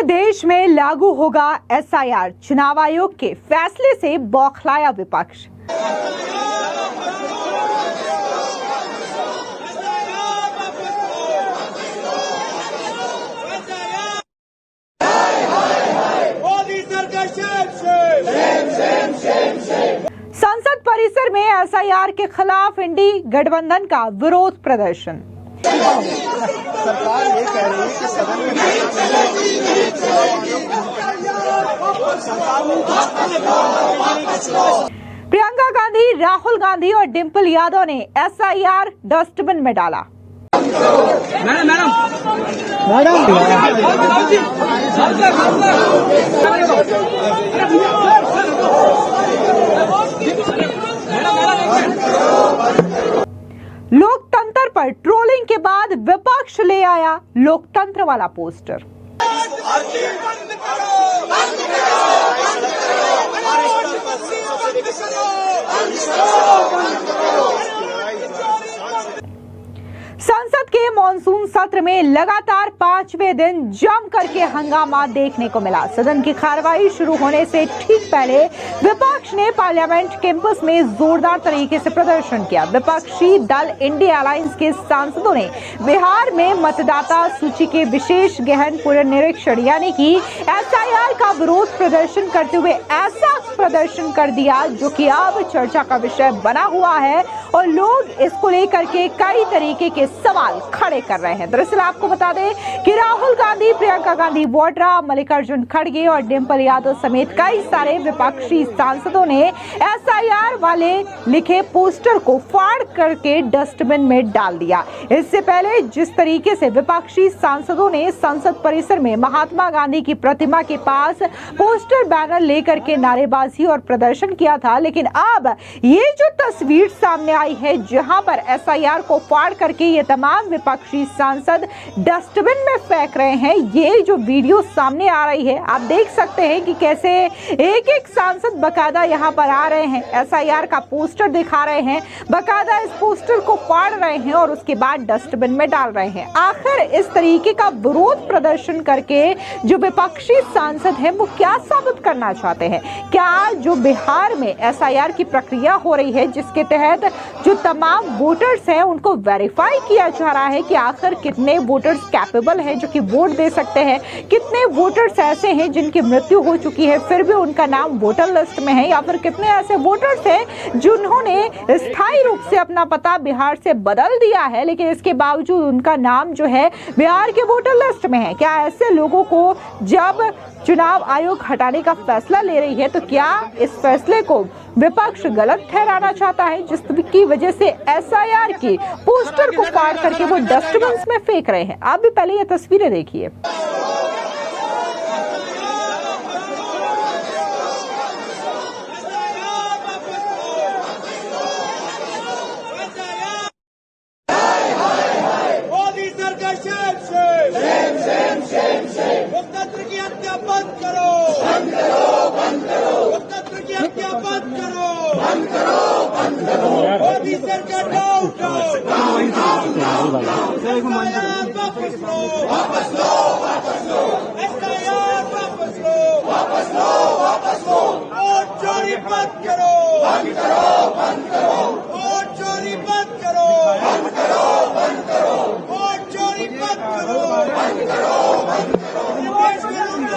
पूरे देश में लागू होगा एसआईआर। चुनाव आयोग के फैसले से बौखलाया विपक्ष। संसद परिसर में एसआईआर के खिलाफ इंडी गठबंधन का विरोध प्रदर्शन। सरकार ये कह रही है कि सदन में प्रियंका गांधी, राहुल गांधी और डिंपल यादव ने एसआईआर डस्टबिन में डाला। लोकतंत्र पर ट्रोलिंग के बाद विपक्ष ले आया लोकतंत्र वाला पोस्टर। संसद के मॉनसून सत्र में लगातार 5वें दिन जम करके हंगामा देखने को मिला। सदन की कार्यवाही शुरू होने से ठीक पहले विपक्ष ने पार्लियामेंट कैंपस में जोरदार तरीके से प्रदर्शन किया। विपक्षी दल इंडिया अलायंस के सांसदों ने बिहार में मतदाता सूची के विशेष गहन पुनर्निरीक्षण यानी कि एसआईआर का विरोध प्रदर्शन करते हुए ऐसा प्रदर्शन कर दिया जो कि अब चर्चा का विषय बना हुआ है और लोग इसको लेकर के कई तरीके के सवाल खड़े कर रहे हैं। दरअसल आपको बता दें कि राहुल गांधी, प्रियंका गांधी वाड्रा, मल्लिकार्जुन खड़गे और डिंपल यादव समेत कई सारे विपक्षी सांसदों ने एसआईआर वाले लिखे पोस्टर को फाड़ करके डस्टबिन में डाल दिया। इससे पहले जिस तरीके से विपक्षी सांसदों ने संसद परिसर में महात्मा गांधी की प्रतिमा के पास पोस्टर बैनर लेकर के नारेबाजी और प्रदर्शन किया था, लेकिन अब ये जो तस्वीर सामने आई है जहां पर एसआईआर को फाड़ करके ये तमाम विपक्षी सांसद डस्टबिन में फेंक रहे हैं, ये जो वीडियो सामने आ रही है आप देख सकते हैं कि कैसे एक एक सांसद बकायदा यहां पर आ रहे हैं, एसआईआर का पोस्टर दिखा रहे हैं, बकायदा इस पोस्टर को फाड़ रहे हैं और उसके बाद डस्टबिन में डाल रहे हैं। आखिर इस तरीके का विरोध प्रदर्शन करके जो विपक्षी सांसद हैं वो क्या साबित करना चाहते हैं? क्या जो बिहार में एसआईआर की प्रक्रिया हो रही है जिसके तहत जो तमाम वोटर्स हैं उनको वेरीफाई किया जा रहा है कि आखिर कितने वोटर्स कैपेबल हैं जो कि वोट दे सकते हैं, कितने वोटर्स ऐसे हैं जिनकी मृत्यु हो चुकी है फिर भी उनका नाम वोटर लिस्ट में है, या फिर कितने ऐसे वोटर्स हैं जिन्होंने स्थायी रूप से अपना पता बिहार से बदल दिया है लेकिन इसके बावजूद उनका नाम जो है बिहार के वोटर लिस्ट में है। क्या ऐसे लोगों को जब चुनाव आयोग हटाने का फैसला ले रही है तो क्या इस फैसले को विपक्ष गलत ठहराना चाहता है जिसकी वजह से एसआईआर के पोस्टर को फाड़ करके वो डस्टबिन में फेंक रहे हैं? आप भी पहले ये तस्वीरें देखिए। लोकतंत्र की हत्या बंद करो, बंद करो, बंद करो। लोकतंत्र की हत्या बंद करो, बंद करो, बंद करो। मोदी सरकार वापस लो, वापस लो, वापस लो। एसआईआर वापस लो, वापस लो, वापस लो। वोट चोरी बंद करो, बंद करो, बंद करो। वोट चोरी बंद करो, बंद करो, बंद करो। वोट चोरी बंद करो, बंद करो, बंद करो।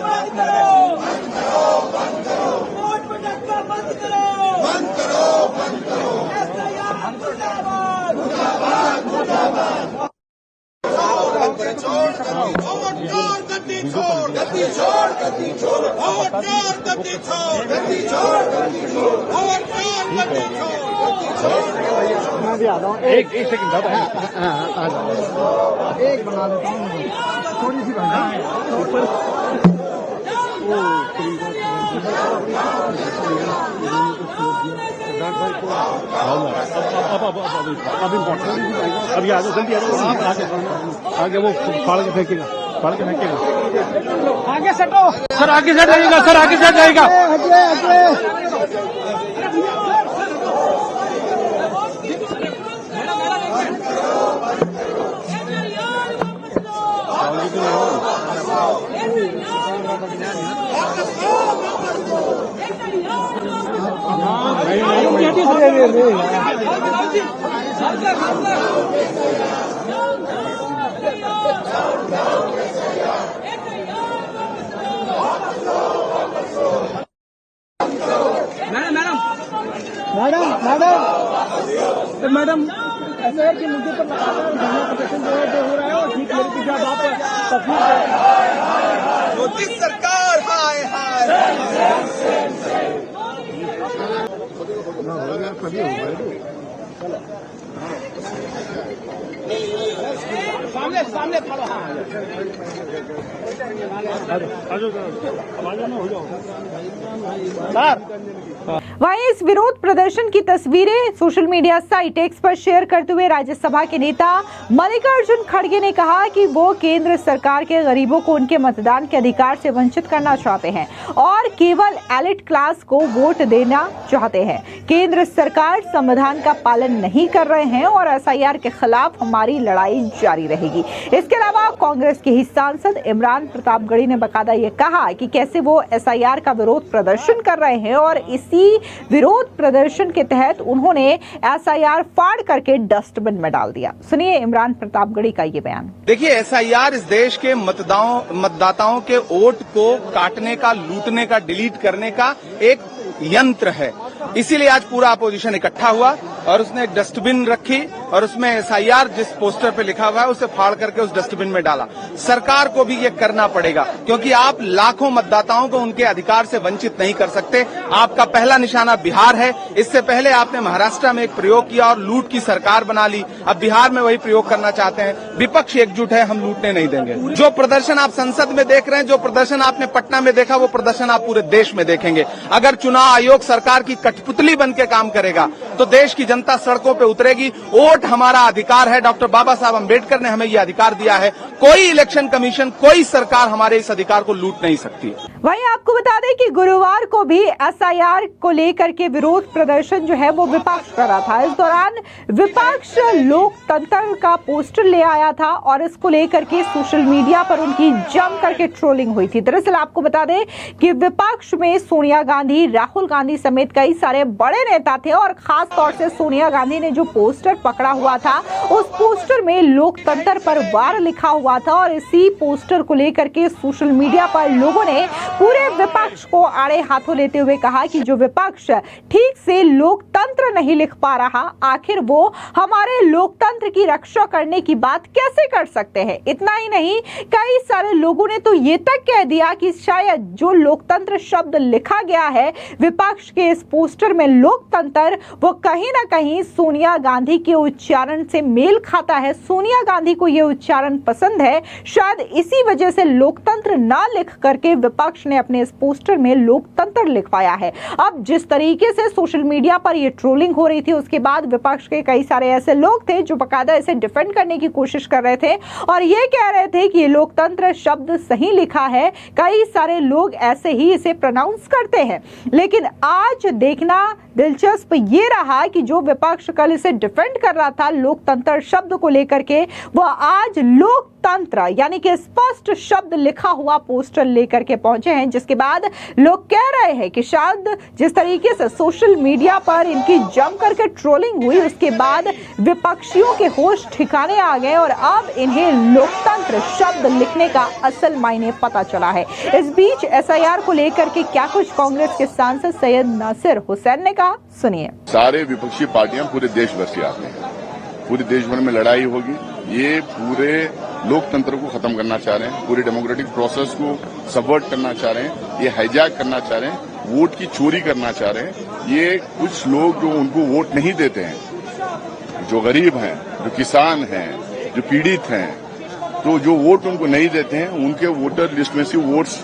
बंद करो, बंद करो। वोट बटका बंद करो, बंद करो, बंद करो। एसआईआर मुर्दाबाद, मुर्दाबाद, मुर्दाबाद। गद्दी छोड़, गद्दी छोड़, गद्दी छोड़। वोट चोर गद्दी छोड़, गद्दी छोड़, गद्दी छोड़। वोट चोर गद्दी छोड़, गद्दी छोड़। मैं भी आ जाऊँ। एक सेकंड आ जाओ। एक बना देता हूँ, थोड़ी सी बना अभी आ जाओ, जल्दी आ जाओ। आगे वो फाड़ के फेंकेगा, फाड़ के फेंकेगा। आगे सटो सर, आगे से जाएगा सर, आगे से जाएगा। मैडम ऐसा है कि मुद्दे पर लगातार धरना प्रदर्शन जो हो रहा है और ठीक मेरे पीछे आप तस्वीर मोदी सरकार हाय हाय सामने सामने खड़ो वहीं इस विरोध प्रदर्शन की तस्वीरें सोशल मीडिया साइट एक्स पर शेयर करते हुए राज्यसभा के नेता मल्लिकार्जुन खड़गे ने कहा कि वो केंद्र सरकार के गरीबों को उनके मतदान के अधिकार से वंचित करना चाहते हैं और केवल एलिट क्लास को वोट देना चाहते हैं। केंद्र सरकार संविधान का पालन नहीं कर रहे हैं और एसआईआर के खिलाफ हमारी लड़ाई जारी रहेगी। इसके अलावा कांग्रेस के ही सांसद इमरान प्रतापगढ़ी ने बकायदा ये कहा कि कैसे वो एसआईआर का विरोध प्रदर्शन कर रहे हैं और इसी विरोध प्रदर्शन के तहत उन्होंने एसआईआर फाड़ करके डस्टबिन में डाल दिया। सुनिए इमरान प्रतापगढ़ी का ये बयान। देखिए, एसआईआर इस देश के मतदाताओं के वोट को काटने का, लूटने का, डिलीट करने का एक यंत्र है। इसीलिए आज पूरा अपोजिशन इकट्ठा हुआ और उसने एक डस्टबिन रखी और उसमें एसआईआर जिस पोस्टर पे लिखा हुआ है उसे फाड़ करके उस डस्टबिन में डाला। सरकार को भी ये करना पड़ेगा क्योंकि आप लाखों मतदाताओं को उनके अधिकार से वंचित नहीं कर सकते। आपका पहला निशाना बिहार है। इससे पहले आपने महाराष्ट्र में एक प्रयोग किया और लूट की सरकार बना ली। अब बिहार में वही प्रयोग करना चाहते हैं। विपक्ष एकजुट है, हम लूटने नहीं देंगे। जो प्रदर्शन आप संसद में देख रहे हैं, जो प्रदर्शन आपने पटना में देखा, वो प्रदर्शन आप पूरे देश में देखेंगे। अगर चुनाव आयोग सरकार की कठपुतली बन के काम करेगा तो देश की जनता सड़कों पे उतरेगी। वोट हमारा अधिकार है। डॉक्टर बाबा साहब अम्बेडकर ने हमें ये अधिकार दिया है। कोई इलेक्शन कमीशन, कोई सरकार हमारे इस अधिकार को लूट नहीं सकती। वहीं आपको बता दें कि गुरुवार को भी एसआईआर को लेकर के विरोध प्रदर्शन जो है वो विपक्ष कर रहा था। इस दौरान विपक्ष लोकतंत्र का पोस्टर ले आया था और इसको लेकर के सोशल मीडिया पर उनकी जम करके ट्रोलिंग हुई थी। दरअसल आपको बता दें कि विपक्ष में सोनिया गांधी, राहुल गांधी समेत कई सारे बड़े नेता थे और खास तौर से सोनिया गांधी ने जो पोस्टर पकड़ा हुआ था उस पोस्टर में लोकतंत्र पर वार लिखा हुआ था और इसी पोस्टर को लेकर के सोशल मीडिया पर लोगों ने पूरे विपक्ष को आड़े हाथों लेते हुए कहा कि जो विपक्ष ठीक से लोकतंत्र नहीं लिख पा रहा, आखिर वो हमारे लोकतंत्र की रक्षा करने की बात कैसे कर सकते हैं। इतना ही नहीं, कई सारे लोगों ने तो ये तक कह दिया कि शायद जो लोकतंत्र शब्द लिखा गया है विपक्ष के इस पोस्टर में लोकतंत्र, वो कहीं ना कहीं सोनिया गांधी के उच्चारण से मेल खाता है। सोनिया गांधी को यह उच्चारण पसंद है। शायद इसी वजह से लोकतंत्र ना लिख करके विपक्ष ने अपने इस पोस्टर में लोकतंत्र लिखवाया है। अब जिस तरीके से सोशल मीडिया पर यह ट्रोलिंग हो रही थी, उसके बाद विपक्ष के कई सारे ऐसे लोग थे जो बकायदा इसे डिफेंड करने की कोशिश कर रहे थे और ये कह रहे थे कि ये लोकतंत्र शब्द सही लिखा है। कई सारे लोग ऐसे ही इसे प्रोनाउंस करते हैं। लेकिन आज देखना दिलचस्प ये रहा कि जो विपक्ष कल इसे डिफेंड कर रहा था लोकतंत्र शब्द को लेकर के, वो आज लोकतंत्र यानी कि स्पष्ट शब्द लिखा हुआ पोस्टर लेकर के पहुंचे हैं। जिसके बाद लोग कह रहे हैं कि शायद जिस तरीके से सोशल मीडिया पर इनकी जम करके ट्रोलिंग हुई, उसके बाद विपक्षियों के होश ठिकाने आ गए और अब इन्हें लोकतंत्र शब्द लिखने का असल मायने पता चला है। इस बीच एसआईआर को लेकर के क्या कुछ कांग्रेस के सांसद सैयद नासिर हुसैन ने कहा, सुनिए। सारे विपक्षी पार्टियां पूरे देश भर से आते हैं, पूरे देश भर में लड़ाई होगी। ये पूरे लोकतंत्र को खत्म करना चाह रहे हैं, पूरे डेमोक्रेटिक प्रोसेस को सबवर्ट करना चाह रहे हैं, ये हाईजैक करना चाह रहे हैं, वोट की चोरी करना चाह रहे हैं। ये कुछ लोग जो उनको वोट नहीं देते हैं, जो गरीब हैं, जो किसान हैं, जो पीड़ित हैं, तो जो वोट उनको नहीं देते हैं उनके वोटर लिस्ट में से वोट्स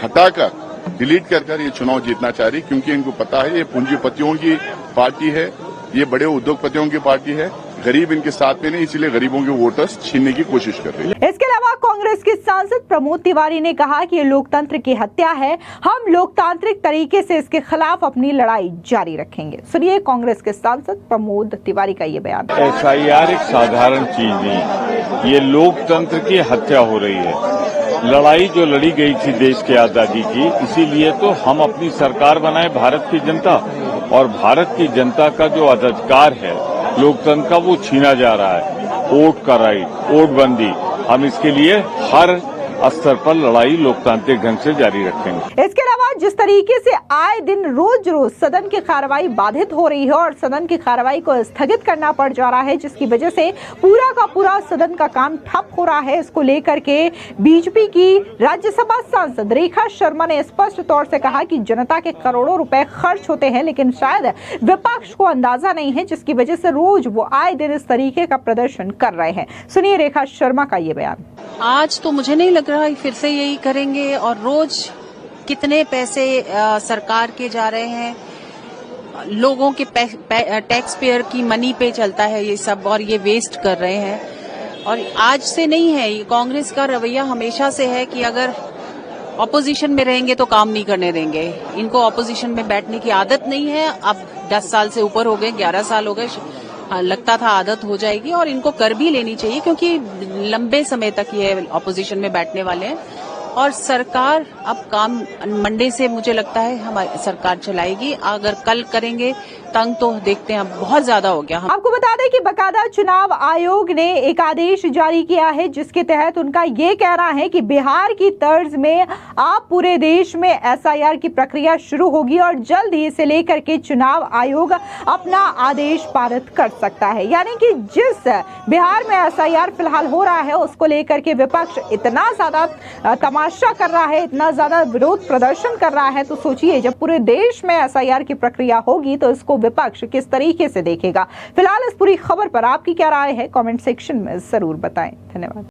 हटाकर डिलीट कर ये चुनाव जीतना चाह रही, क्योंकि इनको पता है ये पूंजीपतियों की पार्टी है, ये बड़े उद्योगपतियों की पार्टी है। गरीब इनके साथ में नहीं, इसीलिए गरीबों के वोटर्स छीनने की कोशिश कर रही है। इसके अलावा कांग्रेस के सांसद प्रमोद तिवारी ने कहा कि ये लोकतंत्र की हत्या है। हम लोकतांत्रिक तरीके से इसके खिलाफ अपनी लड़ाई जारी रखेंगे। सुनिए कांग्रेस के सांसद प्रमोद तिवारी का ये बयान। एसआईआर एक साधारण चीज नहीं, ये लोकतंत्र की हत्या हो रही है। लड़ाई जो लड़ी गई थी देश की आजादी की, इसीलिए तो हम अपनी सरकार बनाए भारत की जनता, और भारत की जनता का जो अधिकार है लोकतंत्र का, वो छीना जा रहा है। वोट का राइट, वोटबंदी, हम इसके लिए हर स्तर पर लड़ाई लोकतांत्रिक ढंग से जारी रखेंगे। इसके अलावा जिस तरीके से आए दिन रोज रोज सदन की कार्रवाई बाधित हो रही है और सदन की कार्रवाई को स्थगित करना पड़ जा रहा है, जिसकी वजह से पूरा का पूरा सदन का काम ठप हो रहा है, इसको लेकर के बीजेपी की राज्यसभा सांसद रेखा शर्मा ने स्पष्ट तौर से कहा कि जनता के करोड़ों रुपए खर्च होते हैं, लेकिन शायद विपक्ष को अंदाजा नहीं है, जिसकी वजह से रोज वो आए दिन इस तरीके का प्रदर्शन कर रहे हैं। सुनिए रेखा शर्मा का ये बयान। आज तो मुझे नहीं लग रहा फिर से यही करेंगे, और रोज कितने पैसे सरकार के जा रहे हैं, लोगों के टैक्स पेयर की मनी पे चलता है ये सब, और ये वेस्ट कर रहे हैं। और आज से नहीं है, ये कांग्रेस का रवैया हमेशा से है कि अगर ऑपोजिशन में रहेंगे तो काम नहीं करने देंगे। इनको ऑपोजिशन में बैठने की आदत नहीं है। अब 10 साल से ऊपर हो गए, 11 साल हो गए, लगता था आदत हो जाएगी, और इनको कर भी लेनी चाहिए क्योंकि लंबे समय तक ये ऑपोजिशन में बैठने वाले हैं। और सरकार अब काम मंडे से मुझे लगता है हमारी सरकार चलाएगी। अगर कल करेंगे तंग तो देखते हैं, बहुत ज्यादा हो गया। आपको बता दें कि बकायदा चुनाव आयोग ने एक आदेश जारी किया है, जिसके तहत उनका ये कहना है कि बिहार की तर्ज में अब पूरे देश में एसआईआर की प्रक्रिया शुरू होगी और जल्द ही इसे लेकर के चुनाव आयोग अपना आदेश पारित कर सकता है। यानी कि जिस बिहार में एसआईआर फिलहाल हो रहा है, उसको लेकर के विपक्ष इतना ज्यादा तमाशा कर रहा है, इतना ज्यादा विरोध प्रदर्शन कर रहा है, तो सोचिए जब पूरे देश में एसआईआर की प्रक्रिया होगी तो इसको विपक्ष किस तरीके से देखेगा। फिलहाल इस पूरी खबर पर आपकी क्या राय है, कमेंट सेक्शन में जरूर बताएं। धन्यवाद।